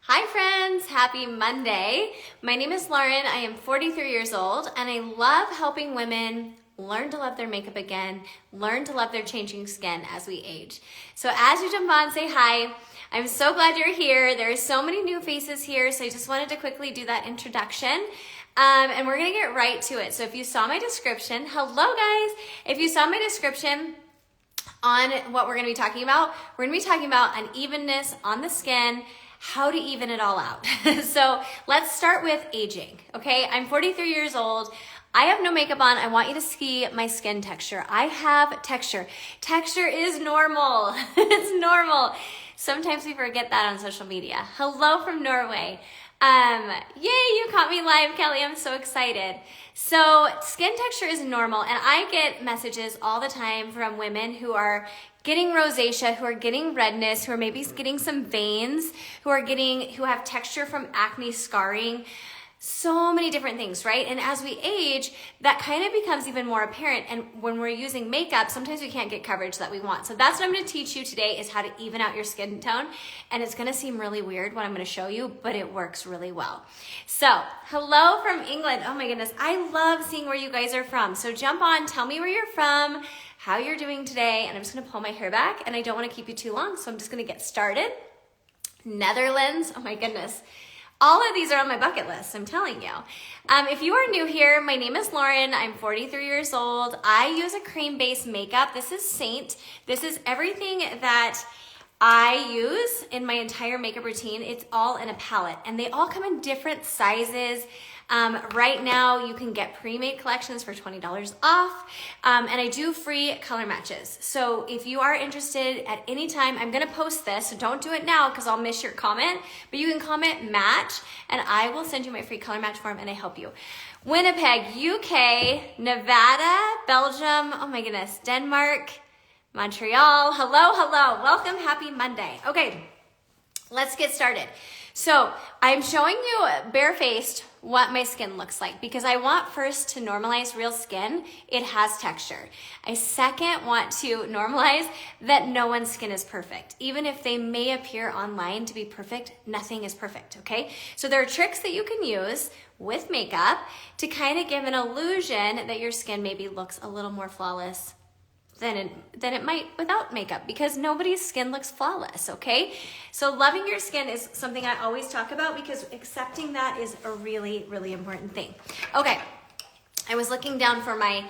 Hi friends, happy Monday. My name is Lauren, I am 43 years old and I love helping women learn to love their makeup again, learn to love their changing skin as we age. So as you jump on, say hi. I'm so glad you're here. There are so many new faces here, so I just wanted to quickly do that introduction. And we're gonna get right to it. So if you saw my description, hello guys. If you saw my description on what we're gonna be talking about, we're gonna be talking about unevenness on the skin, how to even it all out. So let's start with aging, okay? I'm 43 years old. I have no makeup on. I want you to see my skin texture. I have texture. Texture is normal. It's normal. Sometimes we forget that on social media. Hello from Norway. Yay, you caught me live, Kelly. I'm so excited. So skin texture is normal, and I get messages all the time from women who are getting rosacea, who are getting redness, who are maybe getting some veins, who have texture from acne scarring. So many different things, right? And as we age, that kind of becomes even more apparent. And when we're using makeup, sometimes we can't get coverage that we want. So that's what I'm gonna teach you today, is how to even out your skin tone. And it's gonna seem really weird what I'm gonna show you, but it works really well. So, hello from England. Oh my goodness, I love seeing where you guys are from. So jump on, tell me where you're from, how you're doing today. And I'm just gonna pull my hair back, and I don't wanna keep you too long, so I'm just gonna get started. Netherlands, oh my goodness. All of these are on my bucket list, I'm telling you. If you are new here, my name is Lauren. I'm 43 years old. I use a cream-based makeup. This is Saint. This is everything that I use in my entire makeup routine. It's all in a palette, and they all come in different sizes. Right now, you can get pre-made collections for $20 off, and I do free color matches. So if you are interested at any time, I'm gonna post this, so don't do it now because I'll miss your comment, but you can comment match, and I will send you my free color match form, and I help you. Winnipeg, UK, Nevada, Belgium, oh my goodness, Denmark, Montreal, hello, welcome, happy Monday. Okay, let's get started. So I'm showing you barefaced what my skin looks like, because I want first to normalize real skin. It has texture. I second want to normalize that no one's skin is perfect. Even if they may appear online to be perfect, nothing is perfect, okay? So there are tricks that you can use with makeup to kind of give an illusion that your skin maybe looks a little more flawless than it might without makeup, because nobody's skin looks flawless, okay? So loving your skin is something I always talk about, because accepting that is a really, really important thing. Okay, I was looking down for my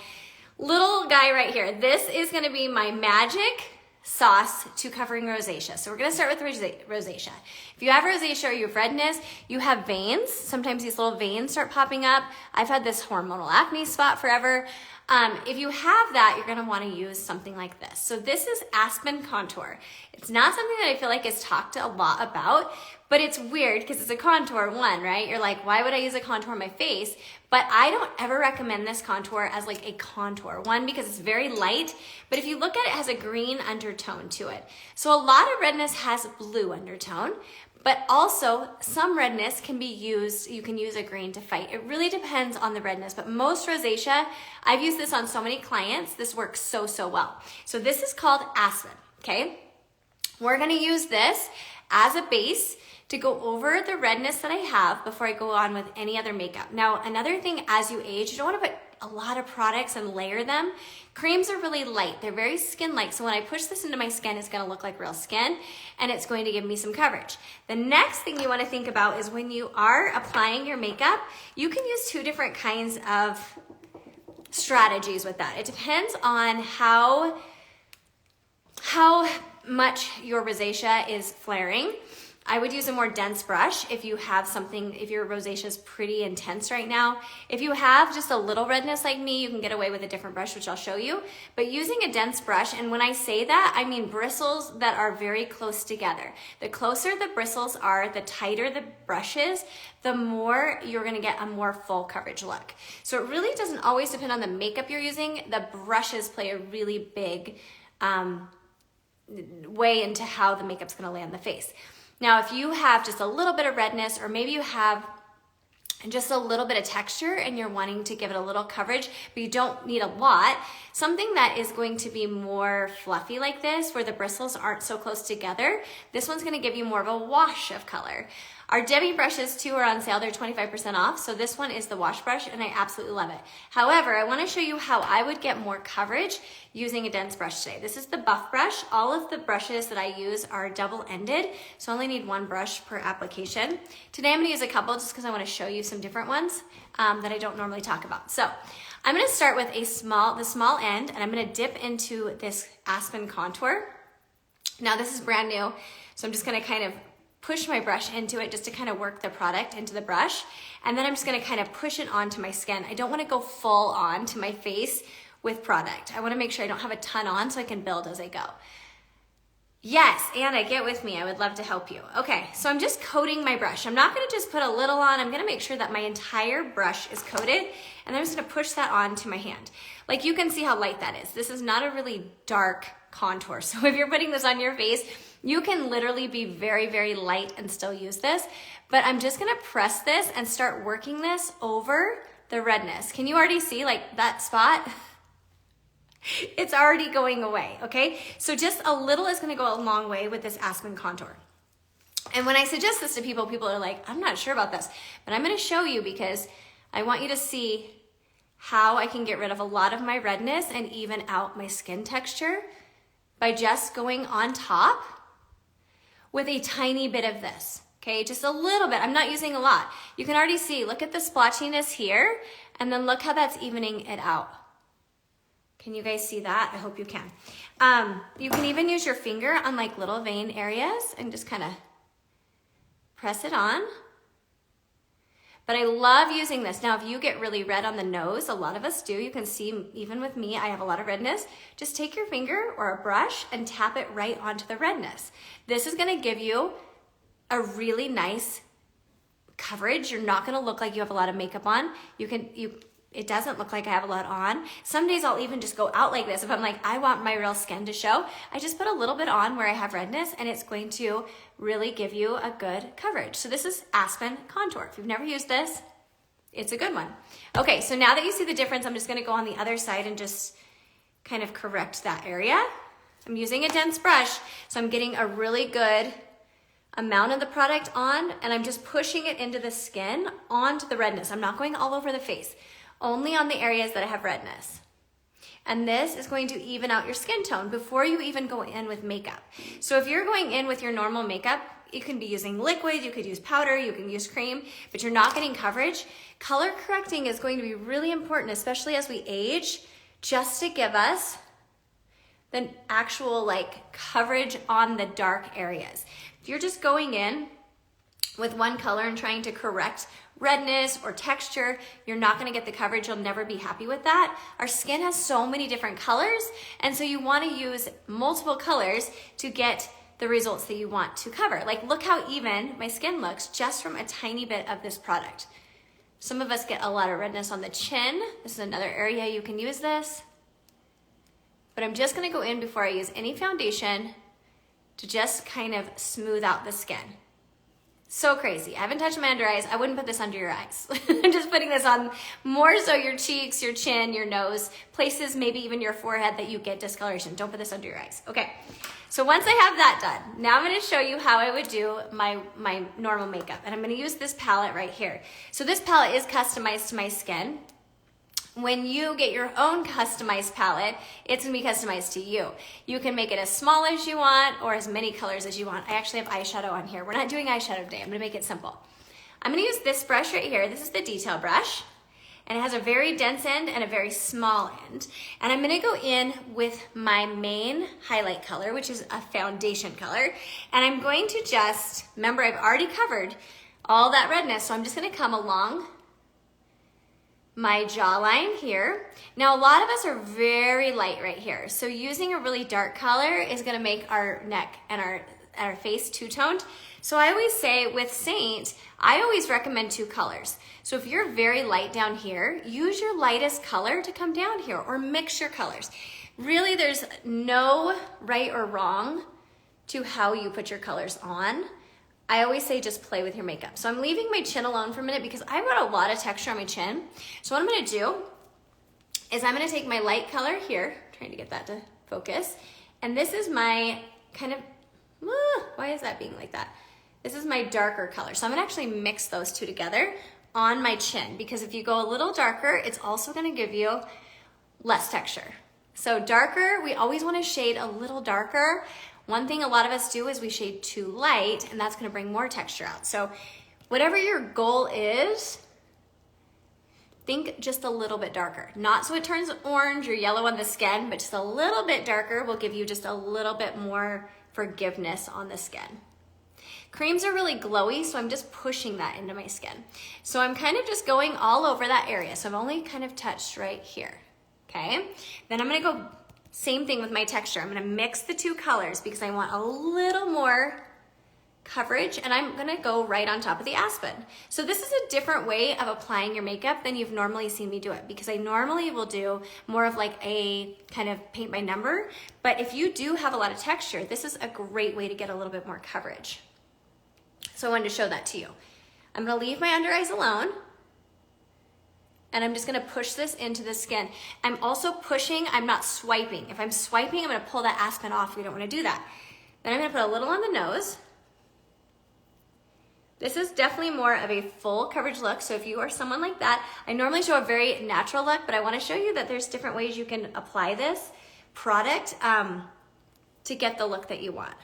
little guy right here. This is gonna be my magic sauce to covering rosacea. So we're gonna start with rosacea. If you have rosacea or you have redness, you have veins. Sometimes these little veins start popping up. I've had this hormonal acne spot forever. If you have that, you're gonna wanna use something like this. So this is Aspen Contour. It's not something that I feel like is talked a lot about, but it's weird because it's a contour one, right? You're like, why would I use a contour on my face? But I don't ever recommend this contour as like a contour. One, because it's very light, but if you look at it, it has a green undertone to it. So a lot of redness has blue undertone, but also some redness can be used, you can use a green to fight. It really depends on the redness, but most rosacea, I've used this on so many clients, this works so, so well. So this is called Aspen, okay? We're gonna use this as a base to go over the redness that I have before I go on with any other makeup. Now, another thing, as you age, you don't wanna put a lot of products and layer them. Creams are really light, they're very skin-like, so when I push this into my skin, it's gonna look like real skin, and it's going to give me some coverage. The next thing you wanna think about is when you are applying your makeup, you can use two different kinds of strategies with that. It depends on how much your rosacea is flaring. I would use a more dense brush if you have something, if your rosacea is pretty intense right now. If you have just a little redness like me, you can get away with a different brush, which I'll show you. But using a dense brush, and when I say that, I mean bristles that are very close together. The closer the bristles are, the tighter the brush is, the more you're gonna get a more full coverage look. So it really doesn't always depend on the makeup you're using. The brushes play a really big way into how the makeup's gonna lay on the face. Now, if you have just a little bit of redness, or maybe you have just a little bit of texture and you're wanting to give it a little coverage, but you don't need a lot, something that is going to be more fluffy like this, where the bristles aren't so close together, this one's gonna give you more of a wash of color. Our demi brushes too are on sale. They're 25% off. So this one is the wash brush and I absolutely love it. However, I want to show you how I would get more coverage using a dense brush today. This is the buff brush. All of the brushes that I use are double-ended, so I only need one brush per application. Today I'm going to use a couple just because I want to show you some different ones that I don't normally talk about. So I'm going to start with the small end, and I'm going to dip into this Aspen Contour. Now this is brand new, so I'm just going to kind of push my brush into it just to kind of work the product into the brush. And then I'm just going to kind of push it onto my skin. I don't want to go full on to my face with product. I want to make sure I don't have a ton on so I can build as I go. Yes, Anna, get with me. I would love to help you. Okay, so I'm just coating my brush. I'm not going to just put a little on. I'm going to make sure that my entire brush is coated, and then I'm just going to push that onto my hand. Like, you can see how light that is. This is not a really dark contour. So if you're putting this on your face, you can literally be very, very light and still use this. But I'm just going to press this and start working this over the redness. Can you already see like that spot? It's already going away, okay? So just a little is gonna go a long way with this Aspen Contour. And when I suggest this to people, people are like, I'm not sure about this, but I'm gonna show you because I want you to see how I can get rid of a lot of my redness and even out my skin texture by just going on top with a tiny bit of this, okay? Just a little bit, I'm not using a lot. You can already see, look at the splotchiness here, and then look how that's evening it out. Can you guys see that? I hope you can. You can even use your finger on like little vein areas and just kind of press it on. But I love using this. Now, if you get really red on the nose, a lot of us do. You can see, even with me, I have a lot of redness. Just take your finger or a brush and tap it right onto the redness. This is gonna give you a really nice coverage. You're not gonna look like you have a lot of makeup on. It doesn't look like I have a lot on. Some days I'll even just go out like this. If I'm like, I want my real skin to show, I just put a little bit on where I have redness, and it's going to really give you a good coverage. So this is Aspen Contour. If you've never used this, it's a good one. Okay, so now that you see the difference, I'm just gonna go on the other side and just kind of correct that area. I'm using a dense brush, so I'm getting a really good amount of the product on, and I'm just pushing it into the skin onto the redness. I'm not going all over the face. Only on the areas that I have redness. And this is going to even out your skin tone before you even go in with makeup. So if you're going in with your normal makeup, you can be using liquid, you could use powder, you can use cream, but you're not getting coverage. Color correcting is going to be really important, especially as we age, just to give us the actual like coverage on the dark areas. If you're just going in with one color and trying to correct redness or texture, you're not gonna get the coverage. You'll never be happy with that. Our skin has so many different colors, and so you wanna use multiple colors to get the results that you want to cover. Like, look how even my skin looks just from a tiny bit of this product. Some of us get a lot of redness on the chin. This is another area you can use this. But I'm just gonna go in before I use any foundation to just kind of smooth out the skin. So crazy. I haven't touched my under eyes. I wouldn't put this under your eyes. I'm just putting this on more so your cheeks, your chin, your nose, places, maybe even your forehead that you get discoloration. Don't put this under your eyes. Okay. So once I have that done, now I'm going to show you how I would do my normal makeup. And I'm going to use this palette right here. So this palette is customized to my skin. When you get your own customized palette, it's gonna be customized to you. You can make it as small as you want or as many colors as you want. I actually have eyeshadow on here. We're not doing eyeshadow today. I'm gonna make it simple. I'm gonna use this brush right here. This is the detail brush, and it has a very dense end and a very small end. And I'm gonna go in with my main highlight color, which is a foundation color. And I'm going to just, remember I've already covered all that redness, so I'm just gonna come along my jawline here. Now, a lot of us are very light right here. So using a really dark color is gonna make our neck and our face two-toned. So I always say with Saint, I always recommend two colors. So if you're very light down here, use your lightest color to come down here, or mix your colors. Really, there's no right or wrong to how you put your colors on. I always say just play with your makeup. So I'm leaving my chin alone for a minute because I've got a lot of texture on my chin. So what I'm gonna do is I'm gonna take my light color here, trying to get that to focus, and this is my kind of, why is that being like that? This is my darker color. So I'm gonna actually mix those two together on my chin, because if you go a little darker, it's also gonna give you less texture. So darker, we always wanna shade a little darker. One thing a lot of us do is we shade too light, and that's gonna bring more texture out. So whatever your goal is, think just a little bit darker. Not so it turns orange or yellow on the skin, but just a little bit darker will give you just a little bit more forgiveness on the skin. Creams are really glowy, so I'm just pushing that into my skin. So I'm kind of just going all over that area. So I've only kind of touched right here, okay? Then I'm gonna go, same thing with my texture. I'm gonna mix the two colors because I want a little more coverage, and I'm gonna go right on top of the Aspen. So this is a different way of applying your makeup than you've normally seen me do it, because I normally will do more of like a kind of paint by number, but if you do have a lot of texture, this is a great way to get a little bit more coverage. So I wanted to show that to you. I'm gonna leave my under eyes alone, and I'm just gonna push this into the skin. I'm also pushing, I'm not swiping. If I'm swiping, I'm gonna pull that Aspen off. We don't wanna do that. Then I'm gonna put a little on the nose. This is definitely more of a full coverage look, so if you are someone like that, I normally show a very natural look, but I wanna show you that there's different ways you can apply this product to get the look that you want.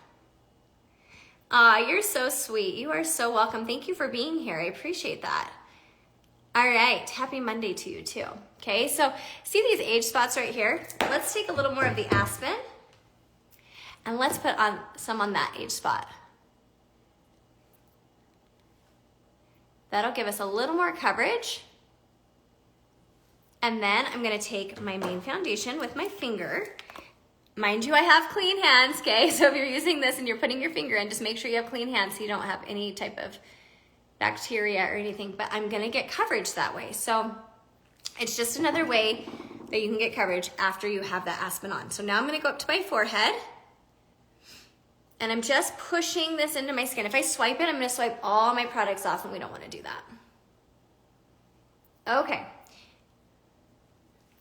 Aw, you're so sweet. You are so welcome. Thank you for being here. I appreciate that. All right, happy Monday to you too. Okay, so see these age spots right here? Let's take a little more of the Aspen and let's put on some on that age spot. That'll give us a little more coverage. And then I'm gonna take my main foundation with my finger. Mind you, I have clean hands, okay? So if you're using this and you're putting your finger in, just make sure you have clean hands so you don't have any type of bacteria or anything, but I'm gonna get coverage that way. So it's just another way that you can get coverage after you have that Aspen on. So now I'm gonna go up to my forehead, and I'm just pushing this into my skin. If I swipe it, I'm gonna swipe all my products off, and we don't wanna do that. Okay.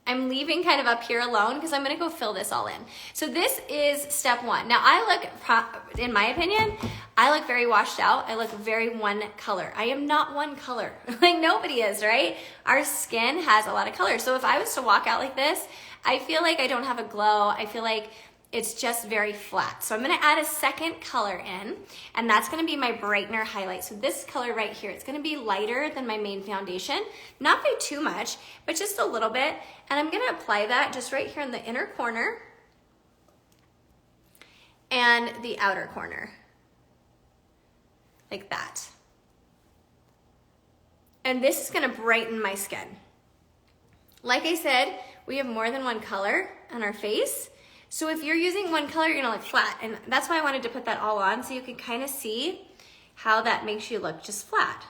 I'm leaving kind of up here alone because I'm gonna go fill this all in. So this is step one. Now I look, in my opinion, I look very washed out. I look very one color. I am not one color. Like nobody is, right? Our skin has a lot of color. So if I was to walk out like this, I feel like I don't have a glow. I feel like it's just very flat. So I'm gonna add a second color in, and that's gonna be my brightener highlight. So this color right here, it's gonna be lighter than my main foundation, not by too much, but just a little bit. And I'm gonna apply that just right here in the inner corner and the outer corner, like that. And this is gonna brighten my skin. Like I said, we have more than one color on our face. So if you're using one color, you're gonna look flat. And that's why I wanted to put that all on, so you can kind of see how that makes you look just flat.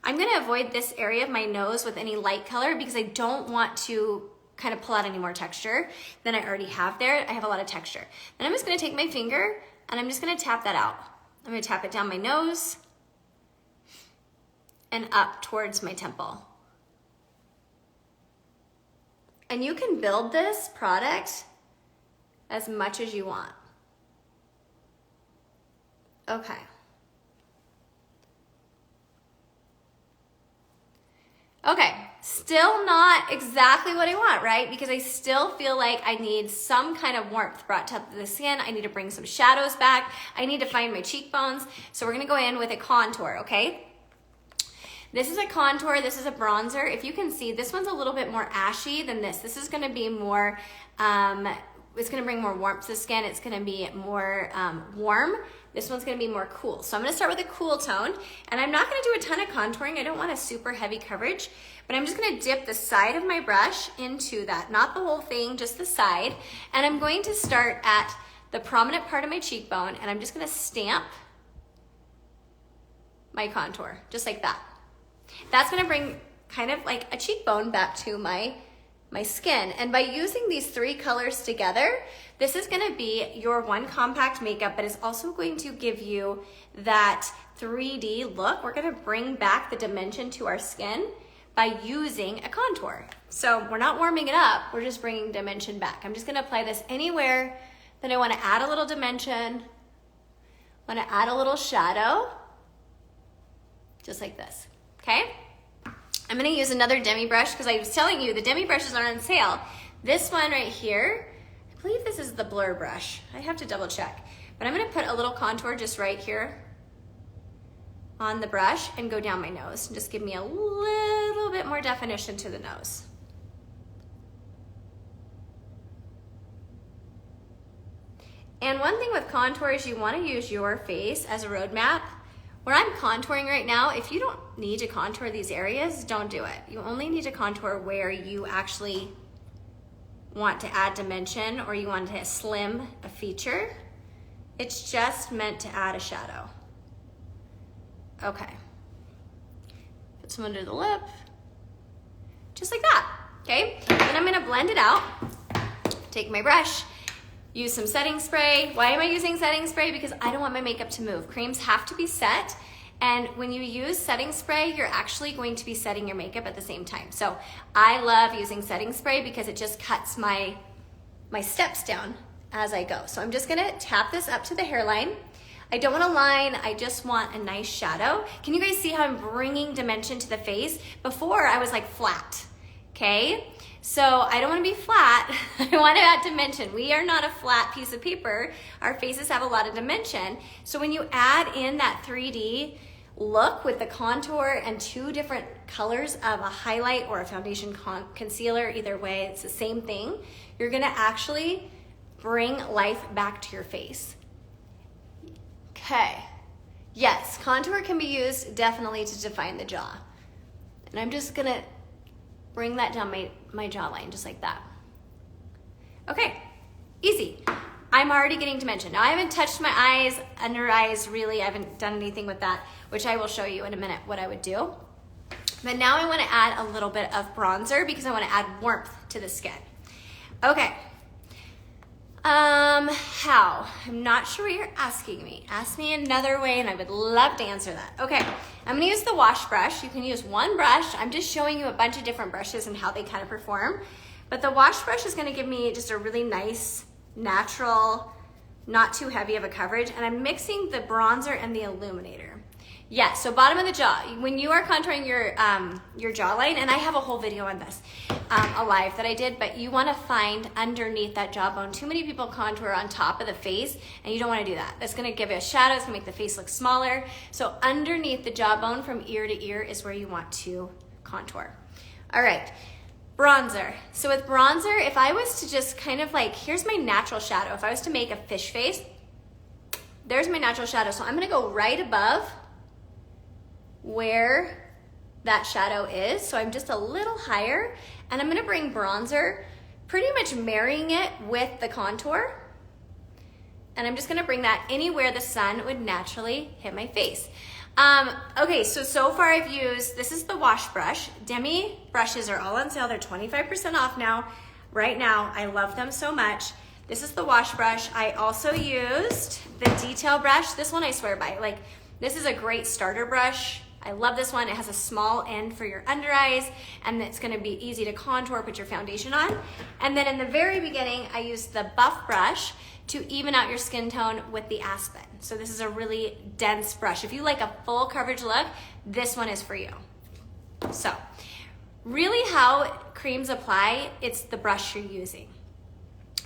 I'm gonna avoid this area of my nose with any light color because I don't want to kind of pull out any more texture than I already have there. I have a lot of texture. Then I'm just gonna take my finger and I'm just gonna tap that out. I'm gonna tap it down my nose and up towards my temple. And you can build this product as much as you want. Okay. Okay, still not exactly what I want, right? Because I still feel like I need some kind of warmth brought to the skin. I need to bring some shadows back. I need to find my cheekbones. So we're gonna go in with a contour, okay? This is a contour, this is a bronzer. If you can see, this one's a little bit more ashy than this. This is gonna be more, it's gonna bring more warmth to the skin. It's gonna be more warm. This one's gonna be more cool. So I'm gonna start with a cool tone, and I'm not gonna do a ton of contouring. I don't want a super heavy coverage, but I'm just gonna dip the side of my brush into that, not the whole thing, just the side. And I'm going to start at the prominent part of my cheekbone, and I'm just gonna stamp my contour, just like that. That's gonna bring kind of like a cheekbone back to my skin. And by using these three colors together, this is gonna be your one compact makeup, but it's also going to give you that 3D look. We're gonna bring back the dimension to our skin by using a contour. So we're not warming it up, we're just bringing dimension back. I'm just gonna apply this anywhere that I wanna add a little dimension, want to add a little shadow, just like this, okay? I'm gonna use another demi brush because I was telling you the demi brushes are on sale. This one right here, I believe this is the blur brush. I have to double check. But I'm gonna put a little contour just right here on the brush and go down my nose and just give me a little bit more definition to the nose. And one thing with contour is you want to use your face as a roadmap. Where I'm contouring right now, if you don't need to contour these areas, don't do it. You only need to contour where you actually want to add dimension or you want to slim a feature. It's just meant to add a shadow. Okay. Put some under the lip, just like that, okay? Then I'm gonna blend it out. Take my brush, use some setting spray. Why am I using setting spray? Because I don't want my makeup to move. Creams have to be set, and when you use setting spray, you're actually going to be setting your makeup at the same time. So I love using setting spray because it just cuts my steps down as I go. So I'm just gonna tap this up to the hairline. I don't want a line, I just want a nice shadow. Can you guys see how I'm bringing dimension to the face? Before I was like flat, okay? So I don't want to be flat, I want to add dimension. We are not a flat piece of paper. Our faces have a lot of dimension. So when you add in that 3D look with the contour and two different colors of a highlight or a foundation concealer, either way, it's the same thing, you're gonna actually bring life back to your face. Okay, yes, contour can be used definitely to define the jaw. And I'm just gonna bring that down my jawline, just like that. Okay, easy. I'm already getting dimension. Now I haven't touched my eyes, under eyes really, I haven't done anything with that, which I will show you in a minute what I would do. But now I wanna add a little bit of bronzer because I wanna add warmth to the skin. Okay, how? I'm not sure what you're asking me. Ask me another way and I would love to answer that. Okay, I'm gonna use the wash brush. You can use one brush. I'm just showing you a bunch of different brushes and how they kind of perform. But the wash brush is gonna give me just a really nice, natural, not too heavy of a coverage. And I'm mixing the bronzer and the illuminator. Yes, so bottom of the jaw. When you are contouring your jawline, and I have a whole video on this, a live that I did, but you wanna find underneath that jawbone. Too many people contour on top of the face, and you don't wanna do that. That's gonna give it a shadow, it's gonna make the face look smaller. So underneath the jawbone from ear to ear is where you want to contour. All right, bronzer. So with bronzer, if I was to just kind of like, here's my natural shadow. If I was to make a fish face, there's my natural shadow. So I'm gonna go right above where that shadow is. So I'm just a little higher and I'm gonna bring bronzer, pretty much marrying it with the contour. And I'm just gonna bring that anywhere the sun would naturally hit my face. Okay, so far I've used, this is the wash brush. Demi brushes are all on sale. They're 25% off now. Right now, I love them so much. This is the wash brush. I also used the detail brush. This one I swear by. Like, this is a great starter brush. I love this one. It has a small end for your under eyes, and it's gonna be easy to contour, put your foundation on. And then in the very beginning, I used the buff brush to even out your skin tone with the Aspen. So this is a really dense brush. If you like a full coverage look, this one is for you. So really how creams apply, it's the brush you're using.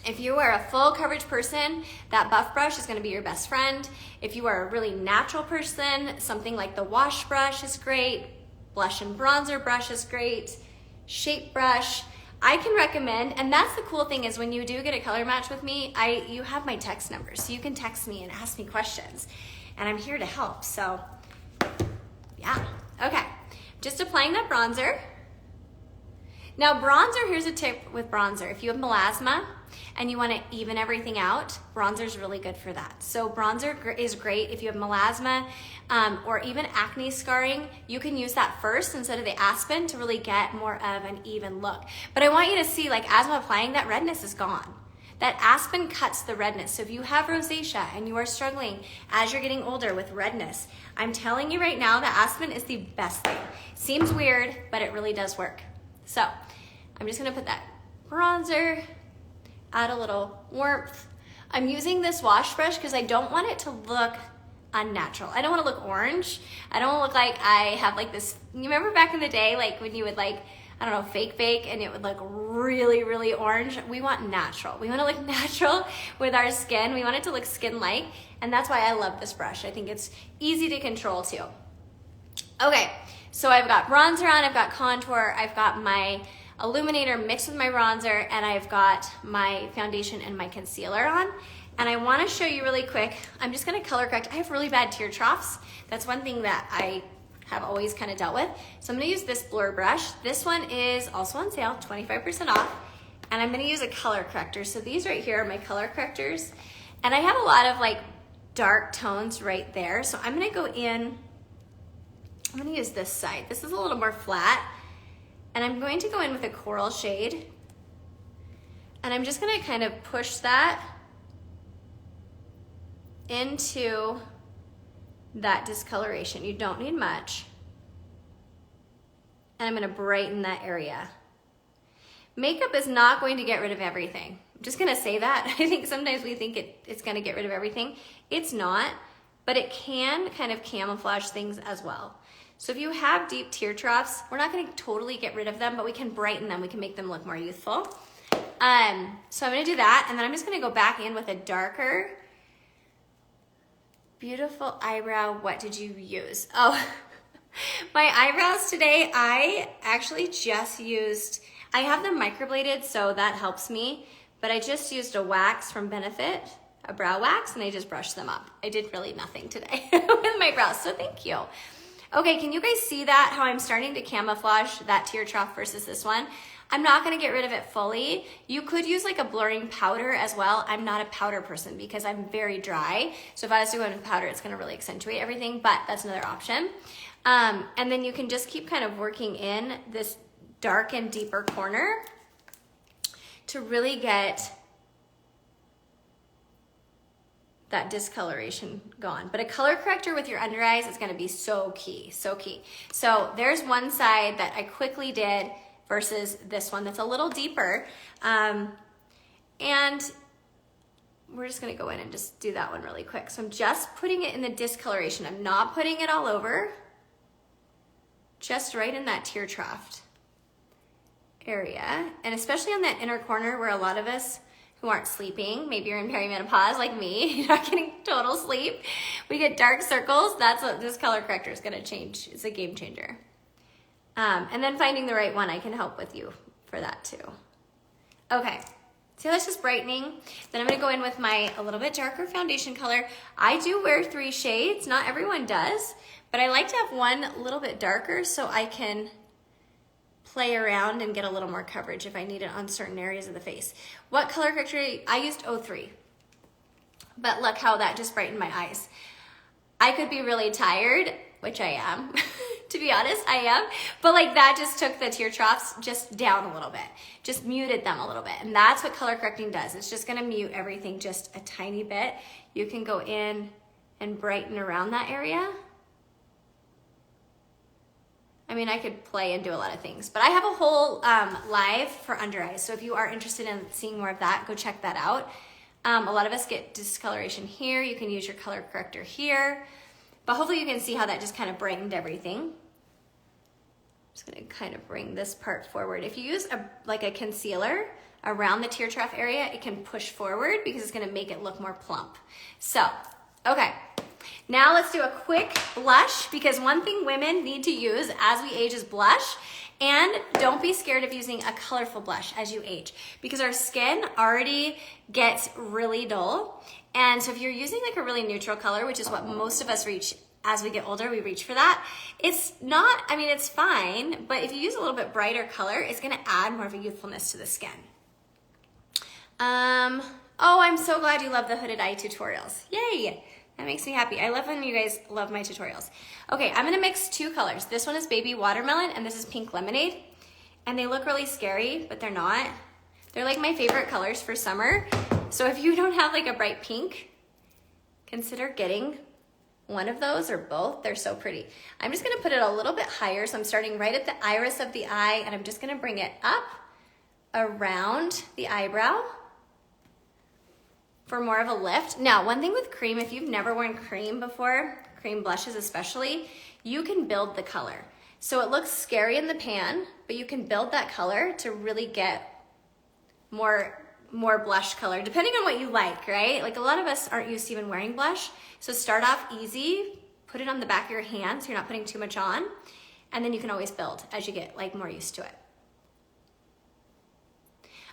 If you are a full coverage person, that buff brush is gonna be your best friend. If you are a really natural person, something like the wash brush is great, blush and bronzer brush is great, shape brush, I can recommend, and that's the cool thing is when you do get a color match with me, you have my text number, so you can text me and ask me questions, and I'm here to help, so yeah. Okay, just applying that bronzer. Now bronzer, here's a tip with bronzer. If you have melasma and you wanna even everything out, bronzer is really good for that. So bronzer is great if you have melasma or even acne scarring. You can use that first instead of the Aspen to really get more of an even look. But I want you to see, like as I'm applying, that redness is gone. That Aspen cuts the redness. So if you have rosacea and you are struggling as you're getting older with redness, I'm telling you right now that Aspen is the best thing. Seems weird, but it really does work. So I'm just gonna put that bronzer, add a little warmth. I'm using this wash brush because I don't want it to look unnatural. I don't want to look orange. I don't want to look like I have like this, you remember back in the day, like when you would like, I don't know, fake bake and it would look really, really orange. We want natural. We want to look natural with our skin. We want it to look skin-like, and that's why I love this brush. I think it's easy to control too. Okay, so I've got bronzer on, I've got contour, I've got my illuminator mixed with my bronzer, and I've got my foundation and my concealer on. And I want to show you really quick, I'm just going to color correct. I have really bad tear troughs. That's one thing that I have always kind of dealt with. So I'm going to use this blur brush. This one is also on sale, 25% off. And I'm going to use a color corrector. So these right here are my color correctors. And I have a lot of like dark tones right there. So I'm going to go in, I'm going to use this side. This is a little more flat. And I'm going to go in with a coral shade. And I'm just going to kind of push that into that discoloration. You don't need much. And I'm going to brighten that area. Makeup is not going to get rid of everything. I'm just going to say that. I think sometimes we think it's going to get rid of everything. It's not, but it can kind of camouflage things as well. So if you have deep tear troughs, we're not going to totally get rid of them, but we can brighten them. We can make them look more youthful. So I'm going to do that, and then I'm just going to go back in with a darker, beautiful eyebrow. What did you use? Oh, my eyebrows today, I actually just used, I have them microbladed, so that helps me, but I just used a wax from Benefit, a brow wax, and I just brushed them up. I did really nothing today with my brows, so thank you. Okay, can you guys see that, how I'm starting to camouflage that tear trough versus this one? I'm not gonna get rid of it fully. You could use like a blurring powder as well. I'm not a powder person because I'm very dry. So if I was to go in with powder, it's gonna really accentuate everything, but that's another option. And then you can just keep kind of working in this dark and deeper corner to really get that discoloration gone. But a color corrector with your under eyes is gonna be so key, so key. So there's one side that I quickly did versus this one that's a little deeper. And we're just gonna go in and just do that one really quick. So I'm just putting it in the discoloration. I'm not putting it all over, just right in that tear trough area. And especially on that inner corner where a lot of us who aren't sleeping, maybe you're in perimenopause like me, you're not getting total sleep, we get dark circles. That's what this color corrector is gonna change. It's a game changer. And then finding the right one, I can help with you for that too. Okay, so that's just brightening. Then I'm gonna go in with my a little bit darker foundation color. I do wear 3 shades, not everyone does, but I like to have one a little bit darker so I can play around and get a little more coverage if I need it on certain areas of the face. What color corrector? I used 03, but look how that just brightened my eyes. I could be really tired, which I am, to be honest, I am, but like that just took the tear troughs just down a little bit, just muted them a little bit, and that's what color correcting does. It's just gonna mute everything just a tiny bit. You can go in and brighten around that area. I mean, I could play and do a lot of things, but I have a whole live for under eyes, so if you are interested in seeing more of that, go check that out. A lot of us get discoloration here. You can use your color corrector here. But hopefully you can see how that just kind of brightened everything. I'm just gonna kind of bring this part forward. If you use like a concealer around the tear trough area, it can push forward because it's gonna make it look more plump. So, okay. Now let's do a quick blush, because one thing women need to use as we age is blush. And don't be scared of using a colorful blush as you age, because our skin already gets really dull. And so if you're using like a really neutral color, which is what most of us reach as we get older, we reach for that. It's not, I mean, it's fine, but if you use a little bit brighter color, it's gonna add more of a youthfulness to the skin. Oh, I'm so glad you love the hooded eye tutorials. Yay, that makes me happy. I love when you guys love my tutorials. Okay, I'm gonna mix 2 colors. This one is Baby Watermelon and this is Pink Lemonade. And they look really scary, but they're not. They're like my favorite colors for summer. So if you don't have like a bright pink, consider getting one of those or both. They're so pretty. I'm just gonna put it a little bit higher. So I'm starting right at the iris of the eye and I'm just gonna bring it up around the eyebrow for more of a lift. Now, one thing with cream, if you've never worn cream before, cream blushes especially, you can build the color. So it looks scary in the pan, but you can build that color to really get more blush color, depending on what you like, right? Like a lot of us aren't used to even wearing blush. So start off easy, put it on the back of your hand so you're not putting too much on, and then you can always build as you get like more used to it.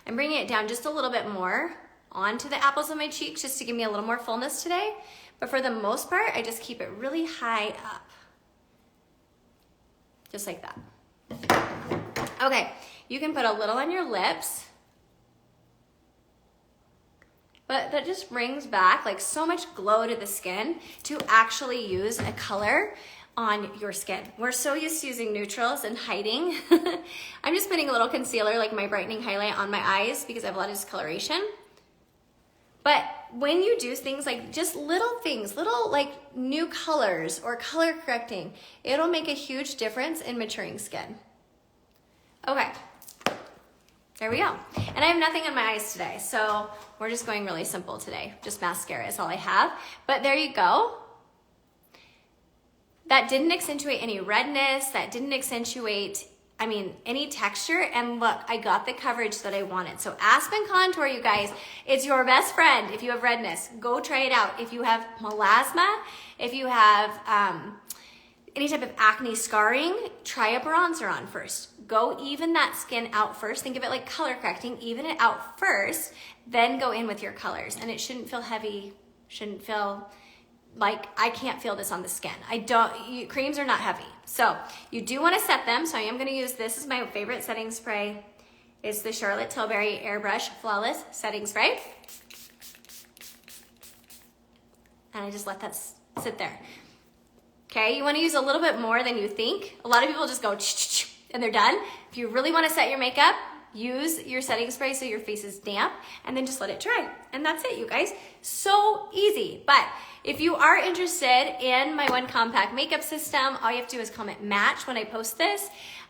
I'm bringing it down just a little bit more onto the apples of my cheeks just to give me a little more fullness today. But for the most part, I just keep it really high up. Just like that. Okay, you can put a little on your lips, but that just brings back like so much glow to the skin to actually use a color on your skin. We're so used to using neutrals and hiding. I'm just putting a little concealer, like my brightening highlight on my eyes because I have a lot of discoloration. But when you do things like just little things, little like new colors or color correcting, it'll make a huge difference in maturing skin. Okay, there we go. And I have nothing on my eyes today, so we're just going really simple today. Just mascara is all I have. But there you go. That didn't accentuate any redness, that didn't accentuate any texture, and look, I got the coverage that I wanted. So Aspen Contour, you guys, it's your best friend if you have redness. Go try it out. If you have melasma, if you have any type of acne scarring, try a bronzer on first. Go even that skin out first. Think of it like color correcting. Even it out first, then go in with your colors. And it shouldn't feel heavy, shouldn't feel like I can't feel this on the skin. Creams are not heavy. So you do want to set them. So I am going to use, this is my favorite setting spray. It's the Charlotte Tilbury Airbrush Flawless Setting Spray. And I just let that sit there. Okay, you want to use a little bit more than you think. A lot of people just go and they're done. If you really want to set your makeup, use your setting spray so your face is damp and then just let it dry. And that's it, you guys. So easy. But if you are interested in my one compact makeup system, all you have to do is comment match when I post this.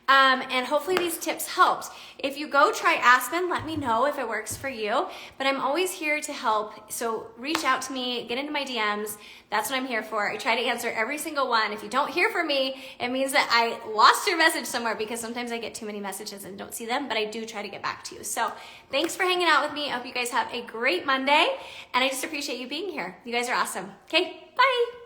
And hopefully these tips helped. If you go try Aspen, let me know if it works for you. But I'm always here to help. So reach out to me, get into my DMs. That's what I'm here for. I try to answer every single one. If you don't hear from me, it means that I lost your message somewhere because sometimes I get too many messages and don't see them, but I do try to get back to you. So thanks for hanging out with me. I hope you guys have a great Monday. And I just appreciate you being here. You guys are awesome. Okay, bye.